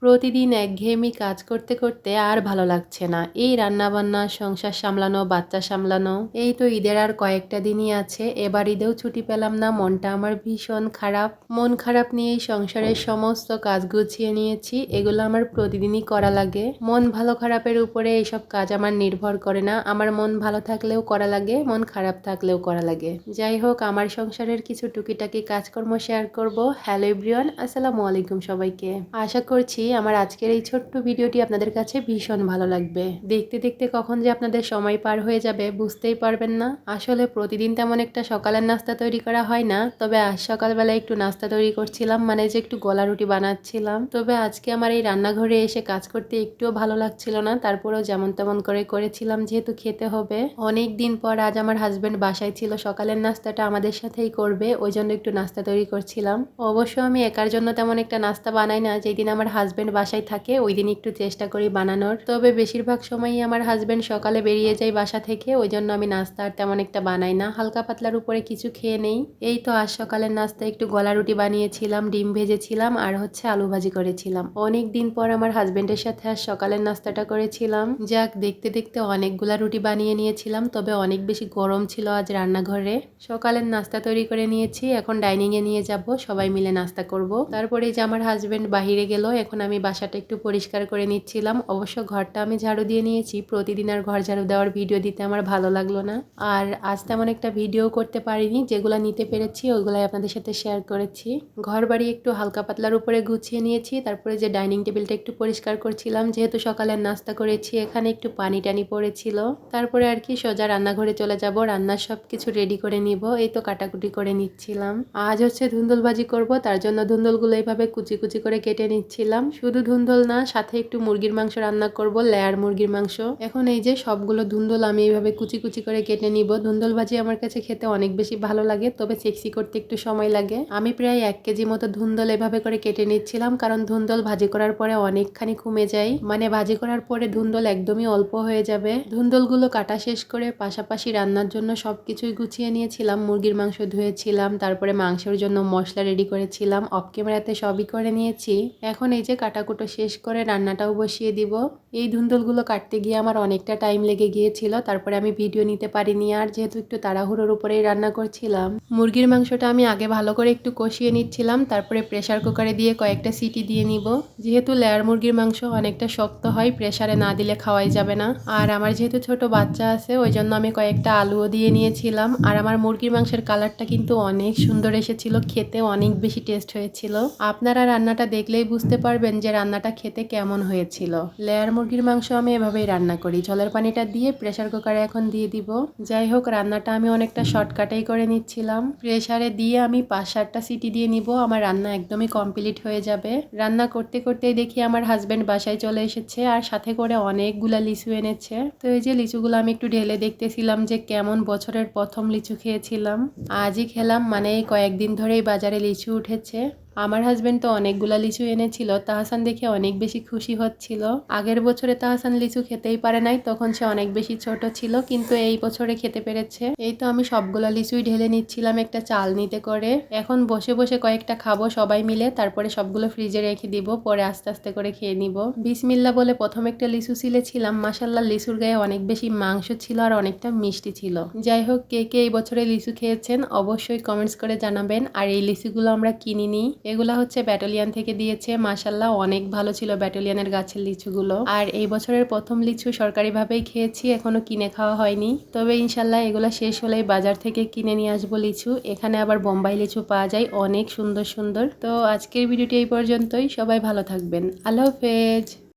প্রতিদিন একঘেয়েমি কাজ করতে করতে আর ভালো লাগছে না। এই রান্নাবান্না, সংসার সামলানো, বাচ্চা সামলানো, এই তো ঈদের আর কয়েকটা দিনই আছে। এবার ঈদেও ছুটি পেলাম না, মনটা আমার ভীষণ খারাপ। মন খারাপ নিয়েই সংসারের সমস্ত কাজ গুছিয়ে নিয়েছি। এগুলো আমার প্রতিদিনই করা লাগে। মন ভালো খারাপের উপরে এইসব কাজ আমার নির্ভর করে না। আমার মন ভালো থাকলেও করা লাগে, মন খারাপ থাকলেও করা লাগে। যাই হোক, আমার সংসারের কিছু টুকিটাকি কাজকর্ম শেয়ার করব। হ্যালো এভরিওয়ান, আসসালামু আলাইকুম সবাইকে। আশা করছি আমার আজকের এই ছোট্ট ভিডিওটি আপনাদের কাছে ভীষণ ভালো লাগবে। দেখতে দেখতে কখন যে আপনাদের সময় পার হয়ে যাবে বুঝতেই পারবেন না। আসলে প্রতিদিন তেমন একটা সকালের নাস্তা তৈরি করা হয় না, তবে আজ সকালবেলা একটু নাস্তা তৈরি করছিলাম, মানে যে একটু গলা রুটি বানাচ্ছিলাম। তবে আজকে আমার এই রান্নাঘরে এসে কাজ করতে একটুও ভালো লাগছিল না, তারপরেও যেমন তেমন করে করেছিলাম, যেহেতু খেতে হবে। অনেক দিন পর আজ আমার হাজবেন্ড বাসায় ছিল, সকালের নাস্তাটা আমাদের সাথেই করবে, ওই জন্য একটু নাস্তা তৈরি করছিলাম। অবশ্য আমি একার জন্য তেমন একটা নাস্তা বানাই না, যেদিন আমার হাজবেন্ড বাসায় থাকে ওই দিন একটু চেষ্টা করি বানানোর। তবে বেশিরভাগ সময়ই আমার হাজবেন্ড সকালে বেরিয়ে যায় বাসা থেকে, ওই জন্য আমি নাস্তা আর তেমন একটা বানাই না, হালকা পাতলার উপরে কিছু খেয়ে নেই। এই তো আজ সকালের নাস্তা একটু গলা রুটি বানিয়েছিলাম, ডিম ভেজেছিলাম, আর হচ্ছে আলু ভাজি করেছিলাম। অনেক দিন পর আমার হাজবেন্ডের সাথে আজ সকালের নাস্তাটা করেছিলাম। যাক, দেখতে দেখতে অনেকগুলা রুটি বানিয়ে নিয়েছিলাম, তবে অনেক বেশি গরম ছিল আজ রান্নাঘরে। সকালের নাস্তা তৈরি করে নিয়েছি, এখন ডাইনিং এ নিয়ে যাব, সবাই মিলে নাস্তা করব। তারপরে যে আমার হাজবেন্ড বাহিরে গেল, এখন আমি বাসাটা একটু পরিষ্কার করে নিচ্ছিলাম। অবশ্য ঘরটা আমি ঝাড়ু দিয়ে নিয়েছি, প্রতিদিন আর ঘর ঝাড়ু দেওয়ার ভিডিও দিতে আমার ভালো লাগলো না, আর আজ তেমন একটা ভিডিও করতে পারিনি। যেগুলো নিতে পেরেছি ওইগুলাই আপনাদের সাথে শেয়ার করেছি। ঘর বাড়ি একটু হালকা পাতলার উপরে গুছিয়ে নিয়েছি, তারপরে যে ডাইনিং টেবিলটা একটু পরিষ্কার করছিলাম, যেহেতু সকালের নাস্তা করেছি, এখানে একটু পানি টানি পড়েছিল। তারপরে আর কি সোজা রান্নাঘরে চলে যাব, রান্নার সব কিছু রেডি করে নিব। এই তো কাটাকুটি করে নিচ্ছিলাম। আজ হচ্ছে ধুন্দুল ভাজি করব, তার জন্য ধুন্দুলগুলো এইভাবে কুচি কুচি করে কেটে নিচ্ছিলাম। শুধু ধুন্দুল না, সাথে একটু মুরগির মাংস রান্না করব, লেয়ার মুরগির মাংস। এখন এই যে সবগুলো ধুন্দুল আমি এইভাবে কুচি কুচি করে কেটে নিব। ধুন্দুল ভাজি আমার কাছে খেতে অনেক বেশি ভালো লাগে, তবে চেকসি করতে একটু সময় লাগে। আমি প্রায় 1 কেজি মতো ধুন্দুল এভাবে করে কেটে নিচ্ছিলাম, কারণ ধুন্দুল ভাজি করার পরে অনেকখানি কমে যায়, মানে ভাজি করার পরে ধুন্দুল একদমই অল্প হয়ে যাবে। ধুন্দুলগুলো কাটা শেষ করে পাশাপাশি রান্নার জন্য সবকিছুই গুছিয়ে নিয়েছিলাম। মুরগির মাংস ধুয়েছিলাম, তারপরে মাংসের জন্য মশলা রেডি করেছিলাম, অফ ক্যামেরাতে সবই করে নিয়েছি। এখন এই যে কাটাকুটো শেষ করে রান্নাটাও বসিয়ে দিব। এই ধুন্দুলগুলো কাটতে গিয়ে আমার অনেকটা টাইম লেগে গিয়েছিল, তারপরে আমি ভিডিও নিতে পারিনি আর, যেহেতু একটু তাড়াহুড়োর উপরেই রান্না করছিলাম। মুরগির মাংসটা আমি আগে ভালো করে একটু কষিয়ে নিচ্ছিলাম, তারপরে প্রেসার কুকারে দিয়ে কয়েকটা সিটি দিয়ে নিব। যেহেতু লেয়ার মুরগির মাংস অনেকটা শক্ত হয়, প্রেসারে না দিলে খাওয়াই যাবে না। আর আমার যেহেতু ছোট বাচ্চা আছে, ওই জন্য আমি কয়েকটা আলুও দিয়ে নিয়েছিলাম। আর আমার মুরগির মাংসের কালারটা কিন্তু অনেক সুন্দর এসেছিল, খেতে অনেক বেশি টেস্ট হয়েছিল। আপনারা রান্নাটা দেখলেই বুঝতে পারবেন যে রান্নাটা খেতে কেমন হয়েছিল। লেয়ার মুরগির মাংস আমি এভাবেই রান্না করি, জলের পানিটা দিয়ে প্রেসার কুকারে এখন দিয়ে দিব। যাই হোক, রান্নাটা আমি অনেকটা শর্টকাটেই করে নিচ্ছিলাম। প্রেসারে দিয়ে আমি 5-7টা সিটি দিয়ে নিব, আমার রান্না একদমই কমপ্লিট হয়ে যাবে। রান্না করতে করতেই দেখি আমার হাজবেন্ড বাসায় চলে এসেছে, আর সাথে করে অনেকগুলা লিচু এনেছে। তো এই যে লিচুগুলো আমি একটু ঢেলে দেখতেছিলাম যে কেমন, বছরের প্রথম লিচু খেয়েছিলাম, আজই খেলাম, মানে এই কয়েকদিন ধরেই বাজারে লিচু উঠেছে। আমার হাজবেন্ড তো অনেকগুলা লিচু এনেছিল, তাহসান দেখে অনেক বেশি খুশি হচ্ছিল। আগের বছরে তাহসান লিচু খেতেই পারে নাই, তখন সে অনেক বেশি ছোট ছিল, কিন্তু এই বছরে খেতে পেরেছে। এই তো আমি সবগুলা লিচুই ঢেলে নিচ্ছিলাম একটা চালনিতে করে। এখন বসে বসে কয়েকটা খাবো সবাই মিলে, তারপরে সবগুলো ফ্রিজে রেখে দিব, পরে আস্তে আস্তে করে খেয়ে নিব। বিসমিল্লাহ বলে প্রথম একটা লিচু ছিলেছিলাম, মাশাল্লাহ লিচুর গায়ে অনেক বেশি মাংস ছিল আর অনেকটা মিষ্টি ছিল। যাই হোক, কে কে এই বছরে লিচু খেয়েছেন অবশ্যই কমেন্টস করে জানাবেন। আর এই লিচুগুলো আমরা কিনিনি, এগুলা হচ্ছে ব্যাটালিয়ান থেকে দিয়েছে। মাশাল্লাহ অনেক ভালো ছিল ব্যাটালিয়ানের গাছের লিচুগুলো। আর এই বছরের প্রথম লিচু সরকারিভাবেই খেয়েছি, এখনো কিনে খাওয়া হয়নি। তবে ইনশাল্লাহ এগুলা শেষ হলেই বাজার থেকে কিনে নিয়ে আসবো লিচু। এখানে আবার বোম্বাই লিচু পাওয়া যায়, অনেক সুন্দর সুন্দর। তো আজকের ভিডিওটি এই পর্যন্তই, সবাই ভালো থাকবেন, আল্লাহ হাফেজ।